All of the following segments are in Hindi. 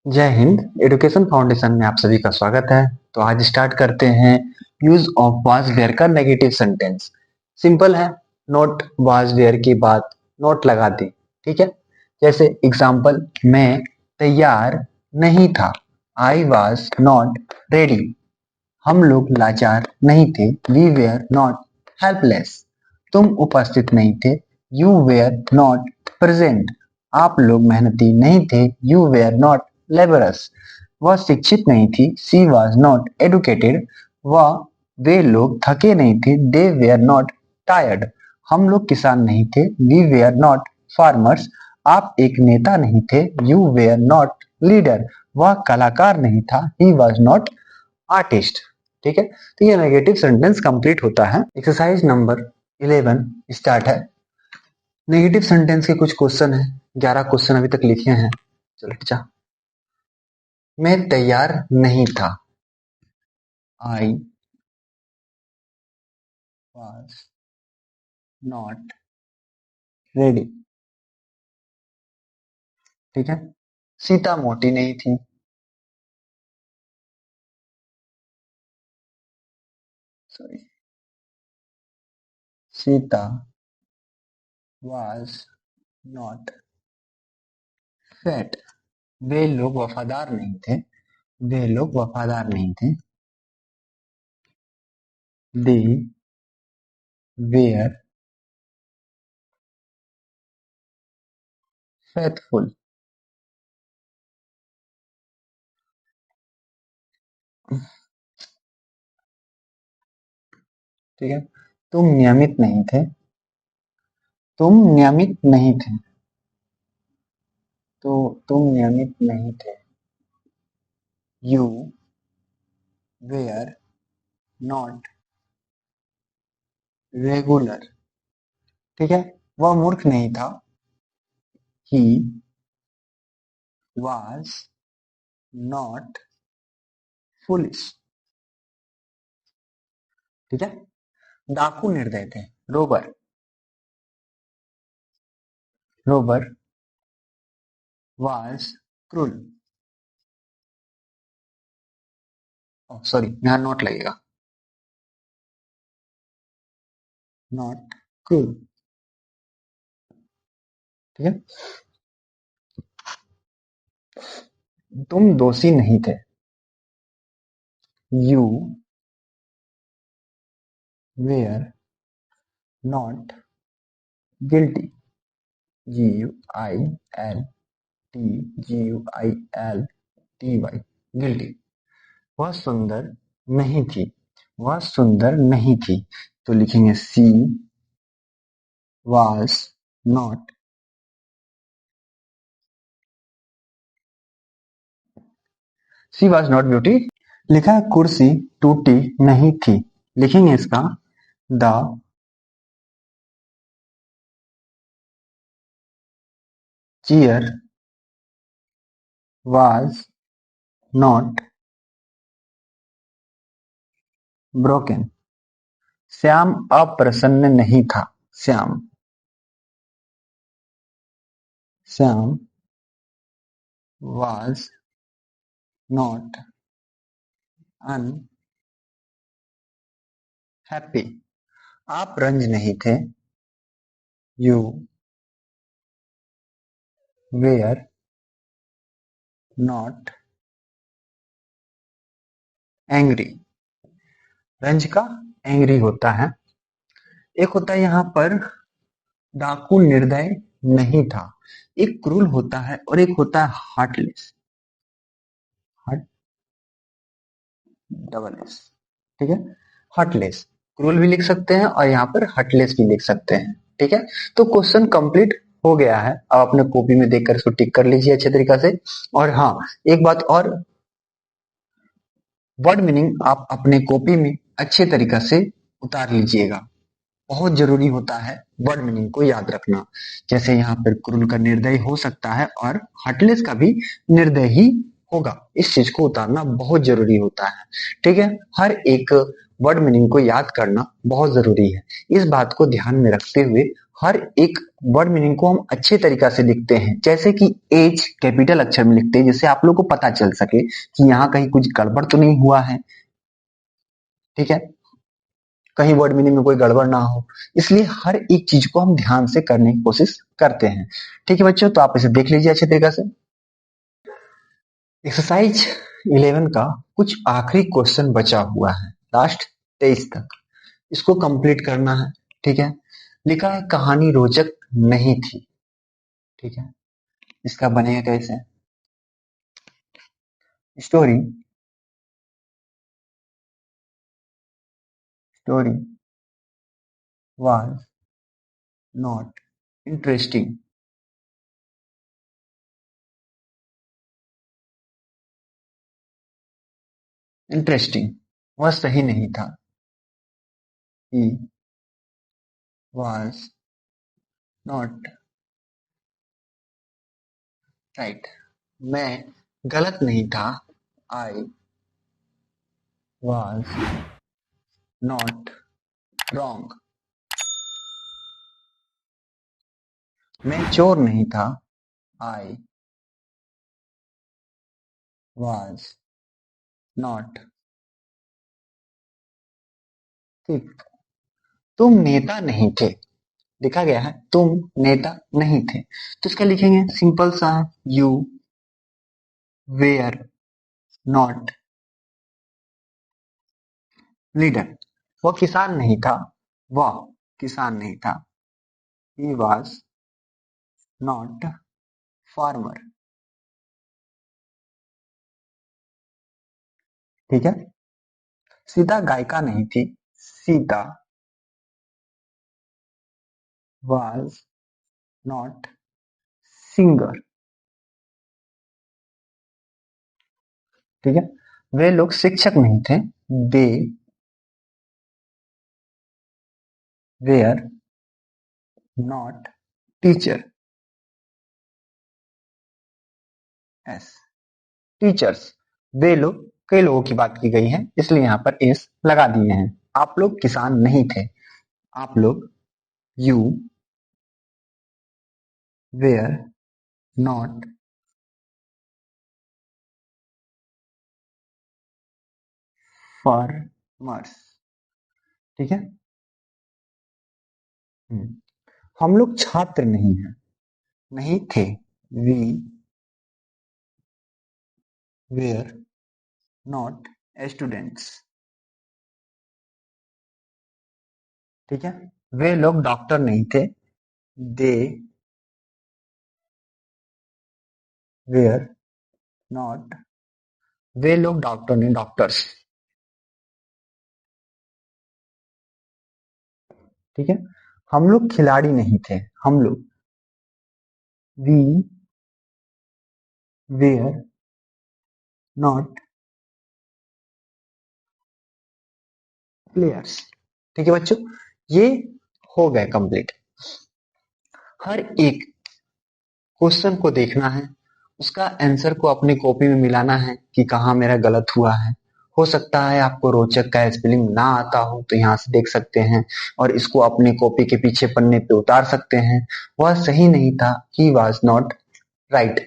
जय हिंद। एजुकेशन फाउंडेशन में आप सभी का स्वागत है। तो आज स्टार्ट करते हैं यूज ऑफ वाज वेयर का नेगेटिव सेंटेंस। सिंपल है, नॉट वाज वेयर के बाद नॉट लगा दें। ठीक है, जैसे एग्जांपल, मैं तैयार नहीं था, आई वाज नॉट रेडी। हम लोग लाचार नहीं थे, वी वेयर नॉट हेल्पलेस। तुम उपस्थित नहीं थे, यू वेयर नॉट प्रेजेंट। आप लोग मेहनती नहीं थे, यू वेयर नॉट लेबरस। वह शिक्षित नहीं थी, शी वॉज नॉट एडुकेटेड। वह वे लोग थके नहीं थे, दे वेयर नॉट टायर्ड। हम लोग किसान नहीं थे, वी वेयर नॉट फार्मर्स। आप एक नेता नहीं थे, यू वेयर नॉट लीडर। वह कलाकार नहीं था, ही वॉज नॉट आर्टिस्ट। ठीक है, तो ये नेगेटिव सेंटेंस कंप्लीट होता है। एक्सरसाइज नंबर 11 स्टार्ट है। नेगेटिव सेंटेंस के कुछ क्वेश्चन है, 11 क्वेश्चन अभी तक लिखे हैं। चलो जा। मैं तैयार नहीं था, आई वॉज नॉट रेडी। ठीक है, सीता मोटी नहीं थी, sorry, Sita was not fat. वे लोग वफादार नहीं थे, वे लोग वफादार नहीं थे, दे वेयर फेथफुल। ठीक है, तुम नियमित नहीं थे, तुम नियमित नहीं थे, तो तुम नियमित नहीं थे, यू वेयर नॉट रेगुलर। ठीक है, वह मूर्ख नहीं था, ही वाज नॉट फुलिश। ठीक है, डाकू निर्दय थे, robber, robber was cruel. Sorry, यहाँ नॉट लगेगा, नॉट क्रूल। ठीक है, तुम दोषी नहीं थे, you were not guilty, G U I L T, G U I L T Y, guilty. वह सुंदर नहीं थी, वह सुंदर नहीं थी, तो लिखेंगे she was not, she was not beauty. लिखा है कुर्सी टूटी नहीं थी, लिखेंगे इसका the chair was not broken. Shyam अप्रसन्न नहीं था, Shyam, Shyam was not unhappy. आप रंज नहीं थे, यू वेयर नॉट एंग्री। रंज का एंग्री होता है। एक होता है यहाँ पर डाकू निर्दय नहीं था, एक क्रूल होता है और एक होता है हार्टलेस, हार्ट डबल एस। ठीक है, हार्टलेस, क्रूल भी लिख सकते हैं और यहाँ पर हार्टलेस भी लिख सकते हैं। ठीक है, तो क्वेश्चन कंप्लीट हो गया है। आप अपने कॉपी में देखकर इसको टिक कर लीजिए अच्छे तरीका से। और हाँ, एक बात और, वर्ड मीनिंग आप अपने कॉपी में अच्छे तरीका से उतार लीजिएगा। बहुत जरूरी होता है वर्ड मीनिंग को याद रखना। जैसे यहाँ पर क्रूल का निर्दय हो सकता है और हार्टलेस का भी निर्दय ही होगा, इस चीज को उतारना बहुत जरूरी होता है। ठीक है, हर एक वर्ड मीनिंग को याद करना बहुत जरूरी है। इस बात को ध्यान में रखते हुए हर एक वर्ड मीनिंग को हम अच्छे तरीका से लिखते हैं, जैसे कि एज कैपिटल अक्षर में लिखते हैं, जिससे आप लोग को पता चल सके कि यहाँ कहीं कुछ गड़बड़ तो नहीं हुआ है। ठीक है, कहीं वर्ड मीनिंग में कोई गड़बड़ ना हो, इसलिए हर एक चीज को हम ध्यान से करने की कोशिश करते हैं। ठीक है बच्चों, तो आप इसे देख लीजिए अच्छे तरीके से। एक्सरसाइज 11 का कुछ आखिरी क्वेश्चन बचा हुआ है, लास्ट 23 तक, इसको कंप्लीट करना है। ठीक है, लिखा है कहानी रोचक नहीं थी। ठीक है, इसका बनेगा कैसे? Story story was not interesting. Interesting वह सही नहीं था। He was not right. मैं गलत नहीं था। I was not wrong. मैं चोर नहीं था। I was not thick. तुम नेता नहीं थे। लिखा गया है तुम नेता नहीं थे, तो इसका लिखेंगे सिंपल सा, यू वेयर नॉट लीडर। वो किसान नहीं था। वह किसान नहीं था। He was not farmer. ठीक है, सीता गायिका नहीं थी। Sita was not singer. ठीक है, वे लोग शिक्षक नहीं थे। They were not teacher. S teachers, वे लोग, कई लोगों की बात की गई है, इसलिए यहाँ पर एस लगा दिए हैं। आप लोग किसान नहीं थे। आप लोग, यू वेयर नॉट फार्मर्स। ठीक है। हम्म, हम लोग छात्र नहीं हैं। नहीं थे। We were not students. ठीक है, वे लोग डॉक्टर नहीं थे। दे वेयर नॉट, वे लोग डॉक्टर नहीं, डॉक्टर्स। ठीक है, हम लोग खिलाड़ी नहीं थे। हम लोग, वी वेयर नॉट प्लेयर्स। ठीक है बच्चों, ये हो गए कंप्लीट। हर एक क्वेश्चन को देखना है, उसका आंसर को अपनी कॉपी में मिलाना है कि कहाँ मेरा गलत हुआ है। हो सकता है आपको रोचक का स्पेलिंग ना आता हो, तो यहाँ से देख सकते हैं और इसको अपने कॉपी के पीछे पन्ने पे उतार सकते हैं। वह सही नहीं था। He was not right.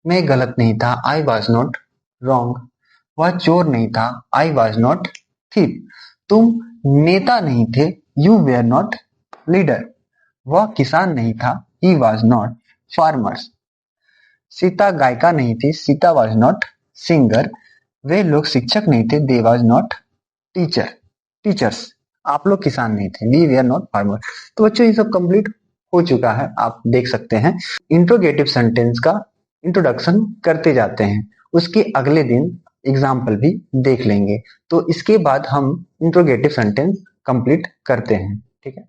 मैं गलत नहीं था। I was not wrong. वह चोर नहीं था। I was not thief. तुम नेता नहीं थे। You were not leader. वह किसान नहीं था। He was not farmers. Sita गायिका नहीं थी। Sita was not singer. वे लोग शिक्षक नहीं थे। They was not teacher teachers. आप लोग किसान नहीं थे। We were not farmer. तो बच्चों ये सब कंप्लीट हो चुका है, आप देख सकते हैं। इंट्रोगेटिव सेंटेंस का इंट्रोडक्शन करते जाते हैं, उसके अगले दिन एग्जाम्पल भी देख लेंगे, तो इसके बाद हम इंट्रोगेटिव सेंटेंस कंप्लीट करते हैं। ठीक है,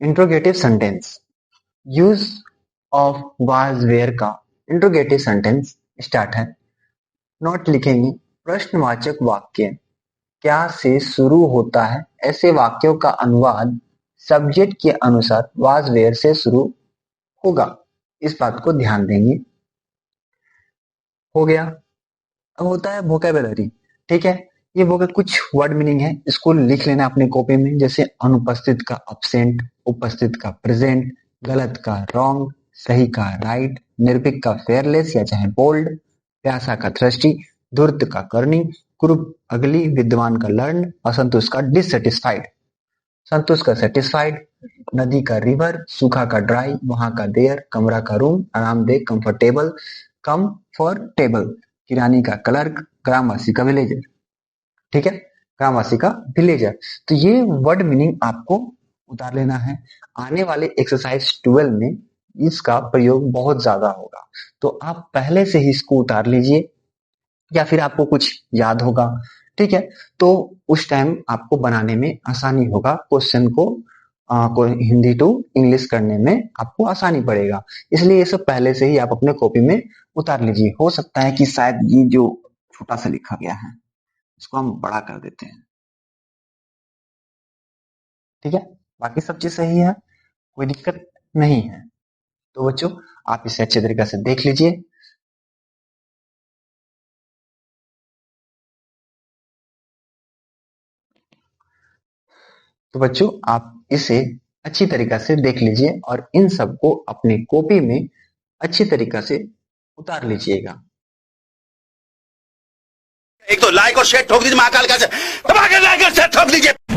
interrogative sentence. Use of was were का इंट्रोगेटिव सेंटेंस स्टार्ट है। नोट लिखेंगे, प्रश्नवाचक वाक्य क्या से शुरू होता है, ऐसे वाक्यों का अनुवाद सब्जेक्ट के अनुसार वाज वेयर से शुरू होगा। इस बात को ध्यान देंगे। हो गया। अब होता है वोकेबुलरी। ठीक है, ये वो कुछ वर्ड मीनिंग है, इसको लिख लेना अपने कॉपी में, जैसे अनुपस्थित का अब्सेंट, उपस्थित का प्रेजेंट, गलत का रॉन्ग, सही का राइट, निर्भीक का फेयरलेस या चाहे बोल्ड, प्यासा का थ्रस्टी, धूर्त का करनी, कुरूप अगली, विद्वान का लर्न, असंतुष्ट का डिससेटिस्फाइड। संतुष्ट का सेटिस्फाइड, नदी का रिवर, सूखा का ड्राई, वहां का देयर, कमरा का रूम, आरामदेह कंफर्टेबल, कम्फर्टेबल, किरानी का क्लर्क, ग्रामवासी का विलेजर। ठीक है, ग्रामवासी का विलेजर। तो ये वर्ड मीनिंग आपको उतार लेना है। आने वाले एक्सरसाइज 12 में इसका प्रयोग बहुत ज्यादा होगा, तो आप पहले से ही इसको उतार लीजिए, या फिर आपको कुछ याद होगा। ठीक है, तो उस टाइम आपको बनाने में आसानी होगा, क्वेश्चन को हिंदी टू इंग्लिश करने में आपको आसानी पड़ेगा। इसलिए ये सब पहले से ही आप अपने कॉपी में उतार लीजिए। हो सकता है कि शायद ये जो छोटा सा लिखा गया है इसको हम बड़ा कर देते हैं। ठीक है, बाकी सब चीज सही है, कोई दिक्कत नहीं है। तो बच्चों, आप इसे अच्छे तरीके से देख लीजिए। तो बच्चों, आप इसे अच्छी तरीके से देख लीजिए और इन सबको अपने कॉपी में अच्छी तरीके से उतार लीजिएगा। एक तो लाइक और शेयर ठोक दीजिए, महाकाल का दबा के लाइक और शेयर ठोक दीजिए।